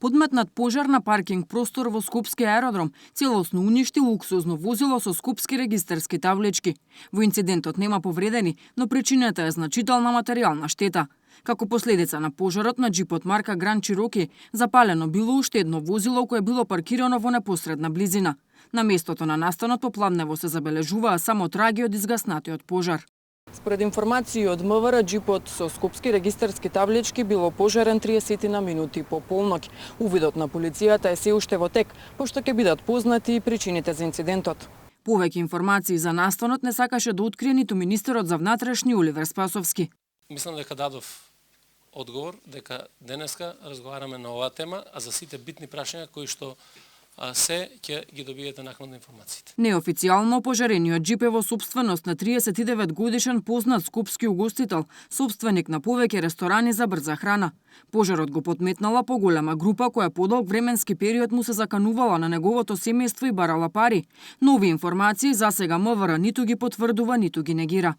Подметнат пожар на паркинг простор во Скопски аеродром целосно уништи луксузно возило со скопски регистарски таблички. Во инцидентот нема повредени, но причината е значителна материјална штета. Како последица на пожарот на џипот марка Гранд Чироки, запалено било уште едно возило кое било паркирано во непосредна близина. На местото на настанот попладнево се забележуваа само траги од изгаснатиот пожар. Според информации од МВР, џипот со скопски регистарски таблички било пожарен 30 на минути по полноќ. Увидот на полицијата е се уште во тек, пошто ќе бидат познати и причините за инцидентот. Повеќе информации за настанот не сакаше да открие ниту министерот за внатрешни Оливер Спасовски. Мислам дека дадов одговор, дека денеска разговараме на оваа тема, а за сите битни прашања кои што се ќе ги добиете накнадно информациите. Неофицијално опожарениот џип е во собственост на 39 годишен познат скопски угостител, собственик на повеќе ресторани за брза храна. Пожарот го потметнала поголема група која подолг временски период му се заканувала на неговото семејство и барала пари. Нови информации засега МВР ниту ги потврдува, ниту ги негира.